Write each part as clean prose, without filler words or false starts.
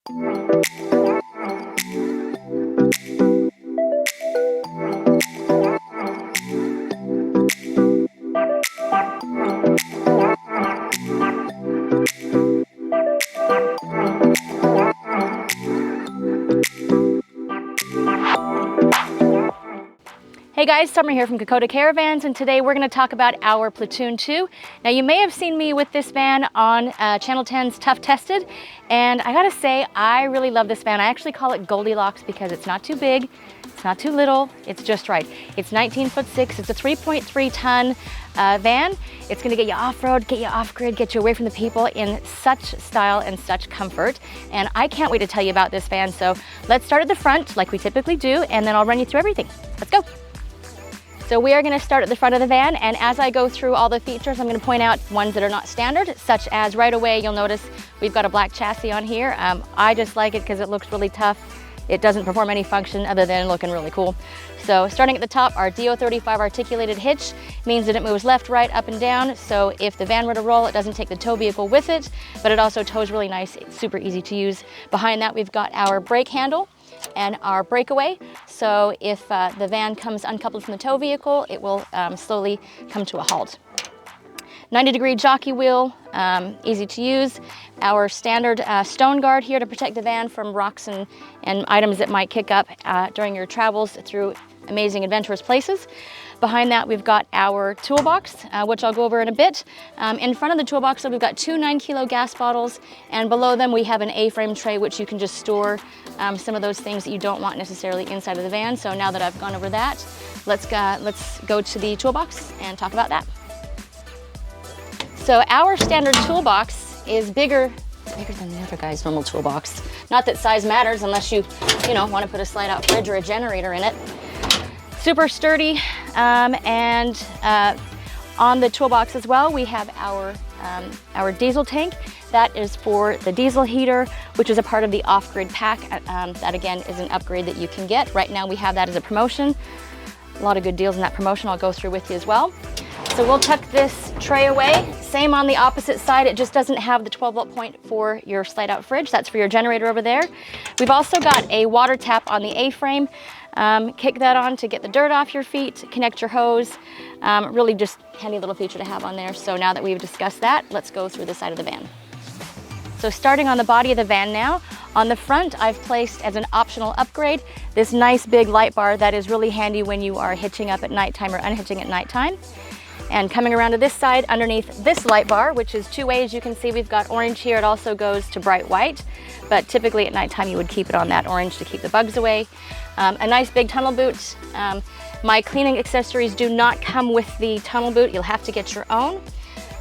Hey guys, Summer here from Kokoda Caravans, and today we're going to talk about our Platoon 2. Now you may have seen me with this van on Channel 10's Tough Tested, and I gotta say, I really love this van. I actually call it Goldilocks because it's not too big, it's not too little, it's just right. It's 19'6", it's a 3.3 ton van. It's going to get you off-road, get you off-grid, get you away from the people in such style and such comfort. And I can't wait to tell you about this van, so let's start at the front like we typically do, and then I'll run you through everything. Let's go. So we are going to start at the front of the van, and as I go through all the features, I'm going to point out ones that are not standard, such as right away you'll notice we've got a black chassis on here. I just like it because it looks really tough. It doesn't perform any function other than looking really cool. So starting at the top, our DO35 articulated hitch means that it moves left, right, up and down. So if the van were to roll, it doesn't take the tow vehicle with it, but it also tows really nice. It's super easy to use. Behind that, we've got our brake handle and our breakaway. So if the van comes uncoupled from the tow vehicle, it will slowly come to a halt. 90-degree jockey wheel, easy to use. Our standard stone guard here to protect the van from rocks and items that might kick up during your travels through amazing adventurous places. Behind that, we've got our toolbox, which I'll go over in a bit. In front of the toolbox, we've got two 9-kilo gas bottles, and below them we have an A-frame tray, which you can just store some of those things that you don't want necessarily inside of the van. So now that I've gone over that, let's go to the toolbox and talk about that. So our standard toolbox is bigger than the other guy's normal toolbox. Not that size matters unless you want to put a slide-out fridge or a generator in it. Super sturdy, and on the toolbox as well, we have our diesel tank. That is for the diesel heater, which is a part of the off-grid pack. That again is an upgrade that you can get. Right now we have that as a promotion. A lot of good deals in that promotion I'll go through with you as well. So we'll tuck this tray away. Same on the opposite side, it just doesn't have the 12-volt point for your slide-out fridge. That's for your generator over there. We've also got a water tap on the A-frame. Kick that on to get the dirt off your feet, connect your hose. Really just handy little feature to have on there. So now that we've discussed that, let's go through the side of the van. So starting on the body of the van now, on the front I've placed as an optional upgrade this nice big light bar that is really handy when you are hitching up at nighttime or unhitching at nighttime. And coming around to this side, underneath this light bar, which is two ways, you can see we've got orange here. It also goes to bright white, but typically at nighttime you would keep it on that orange to keep the bugs away. A nice big tunnel boot. My cleaning accessories do not come with the tunnel boot. You'll have to get your own,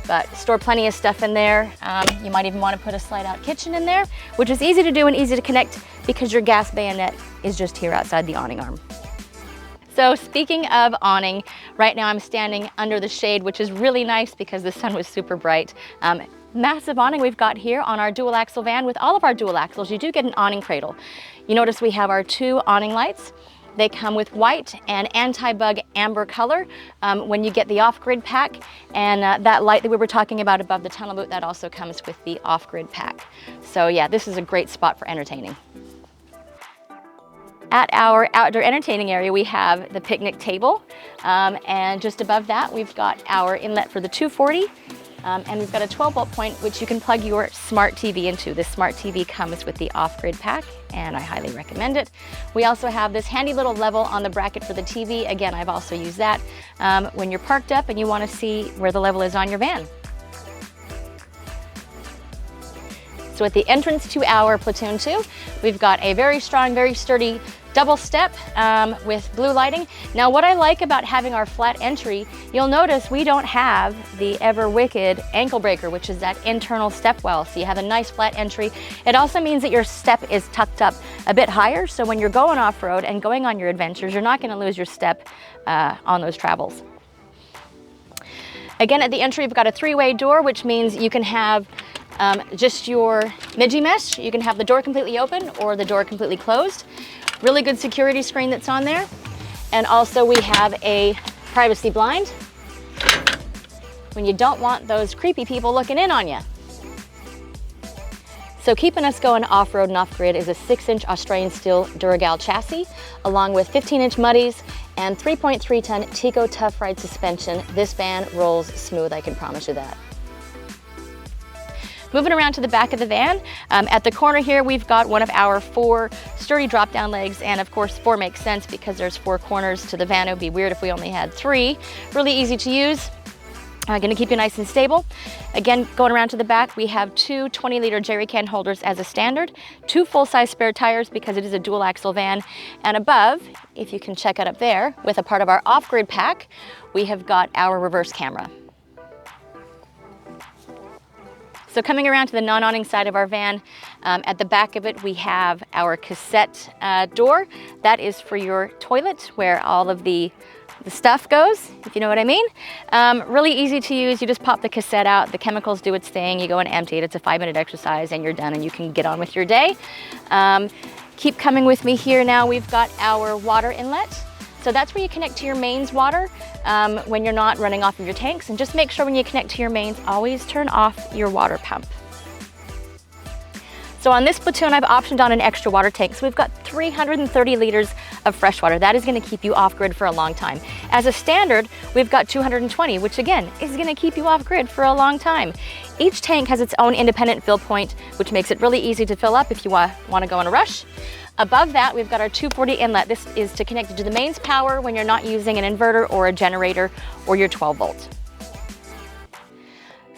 but store plenty of stuff in there. You might even want to put a slide-out kitchen in there, which is easy to do and easy to connect because your gas bayonet is just here outside the awning arm. So speaking of awning, right now I'm standing under the shade, which is really nice because the sun was super bright. Massive awning we've got here on our dual axle van. With all of our dual axles, you do get an awning cradle. You notice we have our two awning lights. They come with white and anti-bug amber color when you get the off-grid pack. And that light that we were talking about above the tunnel boot, that also comes with the off-grid pack. So yeah, this is a great spot for entertaining. At our outdoor entertaining area, we have the picnic table, and just above that, we've got our inlet for the 240, and we've got a 12-volt point, which you can plug your smart TV into. This smart TV comes with the off-grid pack, and I highly recommend it. We also have this handy little level on the bracket for the TV. Again, I've also used that when you're parked up and you want to see where the level is on your van. So at the entrance to our Platoon 2, we've got a very strong, very sturdy double step with blue lighting. Now what I like about having our flat entry, you'll notice we don't have the ever wicked ankle breaker, which is that internal step well. So you have a nice flat entry. It also means that your step is tucked up a bit higher, so when you're going off-road and going on your adventures, you're not going to lose your step on those travels. Again, at the entry, we've got a three-way door, which means you can have just your midgie mesh. You can have the door completely open or the door completely closed. Really good security screen that's on there. And also we have a privacy blind when you don't want those creepy people looking in on you. So keeping us going off-road and off-grid is a 6-inch Australian steel Duragal chassis, along with 15-inch muddies and 3.3-ton Tico Tough Ride suspension. This van rolls smooth, I can promise you that. Moving around to the back of the van, at the corner here, we've got one of our 4 sturdy drop-down legs, and of course 4 makes sense because there's 4 corners to the van. It would be weird if we only had 3. Really easy to use. Gonna keep you nice and stable. Again, going around to the back, we have 2 20-liter jerry can holders as a standard, 2 full-size spare tires because it is a dual axle van, and above, if you can check it up there, with a part of our off-grid pack, we have got our reverse camera. So coming around to the non-awning side of our van, at the back of it, we have our cassette door. That is for your toilet, where all of the stuff goes, if you know what I mean. Really easy to use. You just pop the cassette out, the chemicals do its thing, you go and empty it. It's a 5-minute exercise and you're done and you can get on with your day. Keep coming with me here now. We've got our water inlet. So that's where you connect to your mains water when you're not running off of your tanks. And just make sure when you connect to your mains, always turn off your water pump. So on this Platoon, I've optioned on an extra water tank. So we've got 330 liters of fresh water. That is gonna keep you off grid for a long time. As a standard, we've got 220, which again, is gonna keep you off grid for a long time. Each tank has its own independent fill point, which makes it really easy to fill up if you wanna go in a rush. Above that, we've got our 240 inlet. This is to connect it to the mains power when you're not using an inverter or a generator or your 12 volt.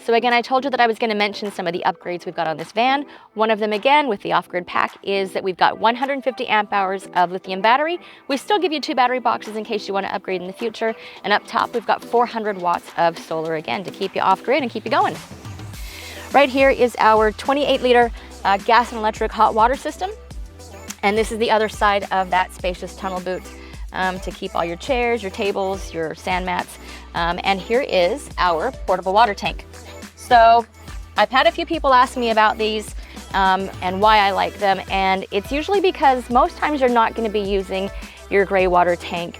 So again, I told you that I was going to mention some of the upgrades we've got on this van. One of them, again, with the off-grid pack, is that we've got 150 amp hours of lithium battery. We still give you 2 battery boxes in case you want to upgrade in the future. And up top, we've got 400 watts of solar, again, to keep you off-grid and keep you going. Right here is our 28-liter gas and electric hot water system. And this is the other side of that spacious tunnel boot to keep all your chairs, your tables, your sand mats. And here is our portable water tank. So I've had a few people ask me about these and why I like them. And it's usually because most times you're not going to be using your gray water tank.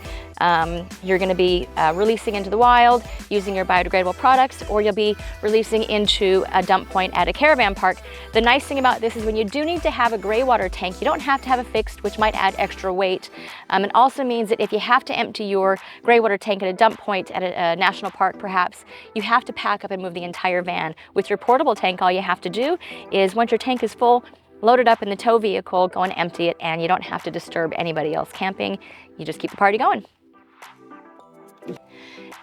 You're going to be releasing into the wild using your biodegradable products, or you'll be releasing into a dump point at a caravan park. The nice thing about this is when you do need to have a gray water tank, you don't have to have a fixed, which might add extra weight. It also means that if you have to empty your gray water tank at a dump point at a national park perhaps, you have to pack up and move the entire van. With your portable tank, all you have to do is once your tank is full, load it up in the tow vehicle, go and empty it, and you don't have to disturb anybody else camping. You just keep the party going.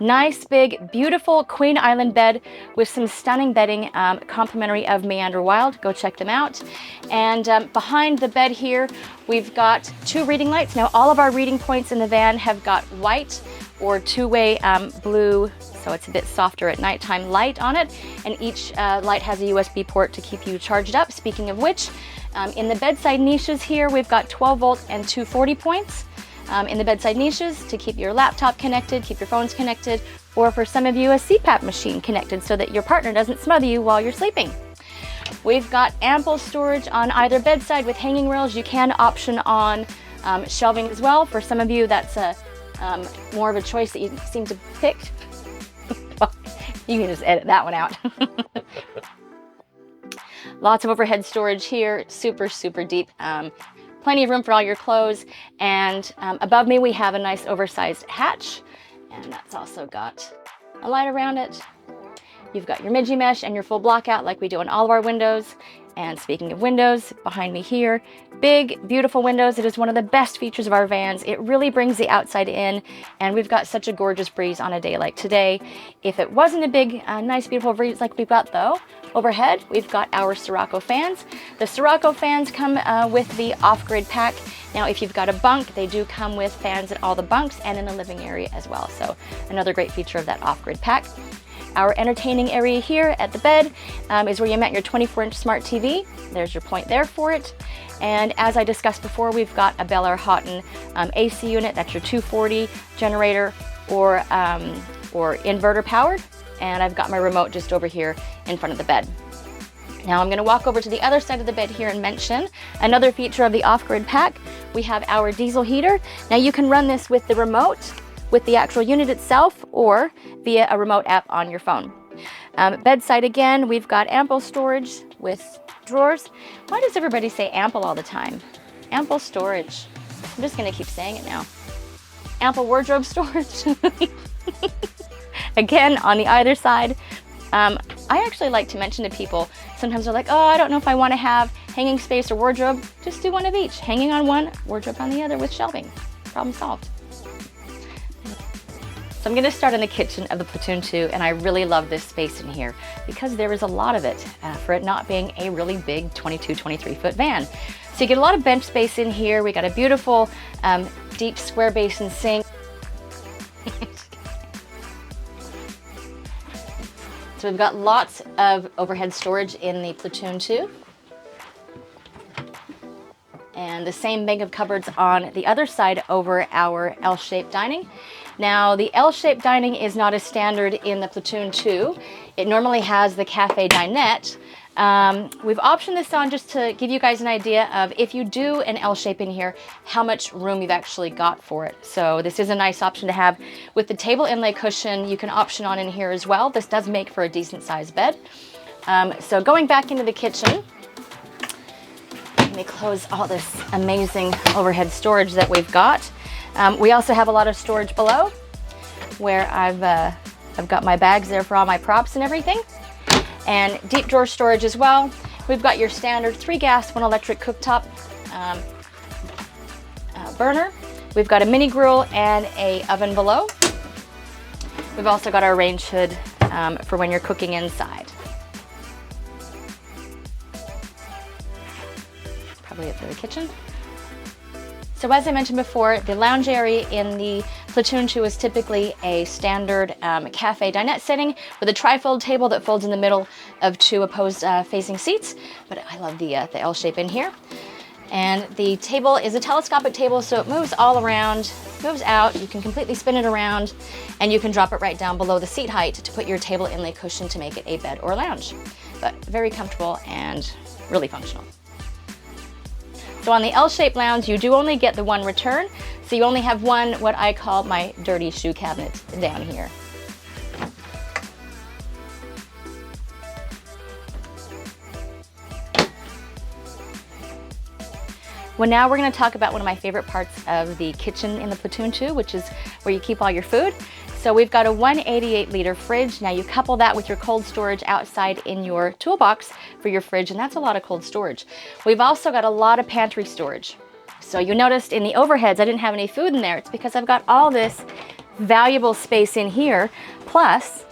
Nice, big, beautiful Queen Island bed with some stunning bedding, complimentary of Meander Wild. Go check them out. And behind the bed here, we've got 2 reading lights. Now, all of our reading points in the van have got white or 2-way blue, so it's a bit softer at nighttime, light on it. And each light has a USB port to keep you charged up. Speaking of which, in the bedside niches here, we've got 12 volt and 240 points. In the bedside niches to keep your laptop connected, keep your phones connected, or for some of you, a CPAP machine connected so that your partner doesn't smother you while you're sleeping. We've got ample storage on either bedside with hanging rails. You can option on shelving as well. For some of you, that's more of a choice that you seem to pick. You can just edit that one out. Lots of overhead storage here, super, super deep. Plenty of room for all your clothes, and above me we have a nice oversized hatch, and that's also got a light around it. You've got your midgie mesh and your full blockout like we do on all of our windows. And speaking of windows, behind me here, big, beautiful windows. It is one of the best features of our vans. It really brings the outside in, and we've got such a gorgeous breeze on a day like today. If it wasn't a big, nice, beautiful breeze like we've got though, overhead, we've got our Sirocco fans. The Sirocco fans come with the off-grid pack. Now, if you've got a bunk, they do come with fans at all the bunks and in the living area as well. So another great feature of that off-grid pack. Our entertaining area here at the bed is where you mount your 24-inch smart TV. There's your point there for it. And as I discussed before, we've got a Bel Air Houghton AC unit. That's your 240 generator or inverter powered. And I've got my remote just over here in front of the bed. Now I'm going to walk over to the other side of the bed here and mention another feature of the off-grid pack. We have our diesel heater. Now you can run this with the remote, with the actual unit itself, or via a remote app on your phone. Bedside again, we've got ample storage with drawers. Why does everybody say ample all the time? Ample storage. I'm just gonna keep saying it now. Ample wardrobe storage. Again, on the either side. I actually like to mention to people, sometimes they're like, oh, I don't know if I want to have hanging space or wardrobe. Just do one of each. Hanging on one, wardrobe on the other with shelving. Problem solved. So I'm going to start in the kitchen of the Platoon 2, and I really love this space in here because there is a lot of it for it not being a really big 23 foot van. So you get a lot of bench space in here. We got a beautiful deep square basin sink. So we've got lots of overhead storage in the Platoon 2. And the same bank of cupboards on the other side over our L-shaped dining. Now, the L-shaped dining is not as standard in the Platoon 2. It normally has the cafe dinette. We've optioned this on just to give you guys an idea of if you do an L shape in here, how much room you've actually got for it. So this is a nice option to have. With the table inlay cushion, you can option on in here as well. This does make for a decent sized bed. So going back into the kitchen, let me close all this amazing overhead storage that we've got. We also have a lot of storage below where I've got my bags there for all my props and everything. And deep drawer storage as well. We've got your standard 3 gas, 1 electric cooktop burner. We've got a mini grill and a oven below. We've also got our range hood for when you're cooking inside. Probably it for the kitchen. So as I mentioned before, the lounge area in the Platoon 2 is typically a standard cafe dinette setting with a tri-fold table that folds in the middle of 2 opposed facing seats. But I love the L shape in here. And the table is a telescopic table, so it moves all around, moves out. You can completely spin it around, and you can drop it right down below the seat height to put your table inlay cushion to make it a bed or lounge. But very comfortable and really functional. So on the L-shaped lounge, you do only get the 1 return. So you only have one, what I call my dirty shoe cabinet down here. Well, now we're going to talk about one of my favorite parts of the kitchen in the Platoon 2, which is where you keep all your food. So we've got a 188-liter fridge. Now you couple that with your cold storage outside in your toolbox for your fridge, and that's a lot of cold storage. We've also got a lot of pantry storage. So you noticed in the overheads I didn't have any food in there. It's because I've got all this valuable space in here, plus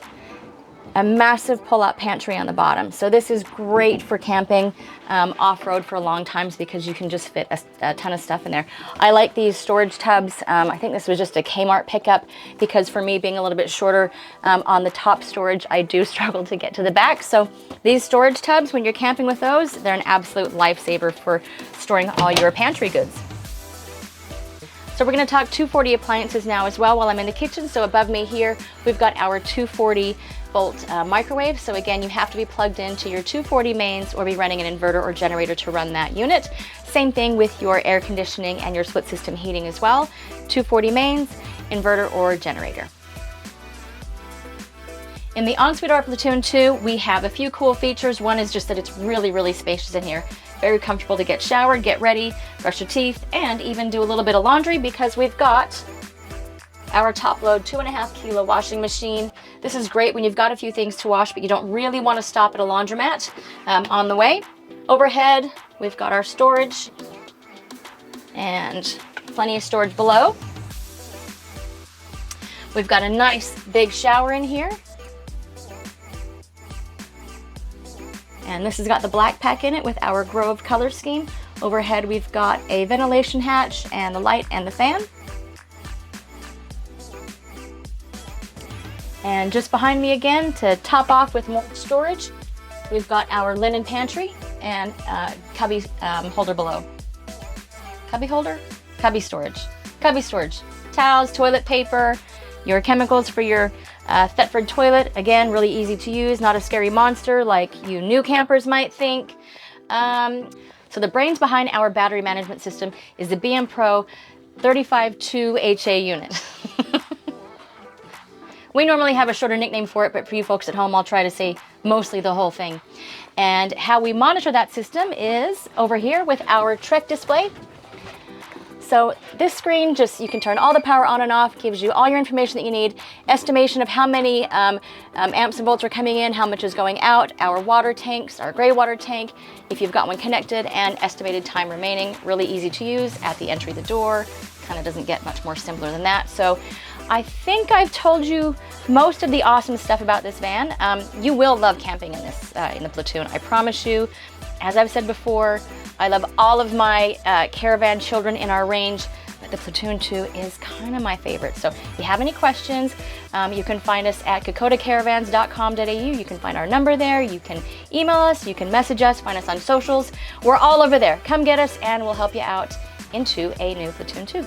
a massive pull-out pantry on the bottom. So this is great for camping off-road for long times because you can just fit a ton of stuff in there. I like these storage tubs. I think this was just a Kmart pickup because for me being a little bit shorter on the top storage, I do struggle to get to the back. So these storage tubs, when you're camping with those, they're an absolute lifesaver for storing all your pantry goods. So we're going to talk 240 appliances now as well while I'm in the kitchen. So above me here, we've got our 240 volt microwave. So again, you have to be plugged into your 240 mains or be running an inverter or generator to run that unit. Same thing with your air conditioning and your split system heating as well. 240 mains, inverter or generator. In the ensuite or Platoon 2, we have a few cool features. One is just that it's really, really spacious in here. Very comfortable to get showered, get ready, brush your teeth, and even do a little bit of laundry because we've got our top load 2.5 kilo washing machine. This is great when you've got a few things to wash, but you don't really want to stop at a laundromat on the way. Overhead, we've got our storage and plenty of storage below. We've got a nice big shower in here. And this has got the black pack in it with our Grove color scheme. Overhead, we've got a ventilation hatch and the light and the fan. And just behind me again, to top off with more storage, we've got our linen pantry and cubby holder below. Cubby holder? Cubby storage. Cubby storage. Towels, toilet paper, your chemicals for your Thetford toilet. Again, really easy to use, not a scary monster like you new campers might think. So the brains behind our battery management system is the BM Pro 35-2 HA unit. We normally have a shorter nickname for it, but for you folks at home, I'll try to say mostly the whole thing. And how we monitor that system is over here with our Trek display. So this screen, you can turn all the power on and off, gives you all your information that you need, estimation of how many amps and volts are coming in, how much is going out, our water tanks, our gray water tank, if you've got one connected, and estimated time remaining. Really easy to use at the entry of the door. Kind of doesn't get much more simpler than that. So I think I've told you most of the awesome stuff about this van. You will love camping in this, in the Platoon, I promise you. As I've said before, I love all of my Caravan children in our range, but the Platoon 2 is kind of my favorite. So if you have any questions, you can find us at KokodaCaravans.com.au. You can find our number there. You can email us. You can message us. Find us on socials. We're all over there. Come get us and we'll help you out into a new Platoon 2.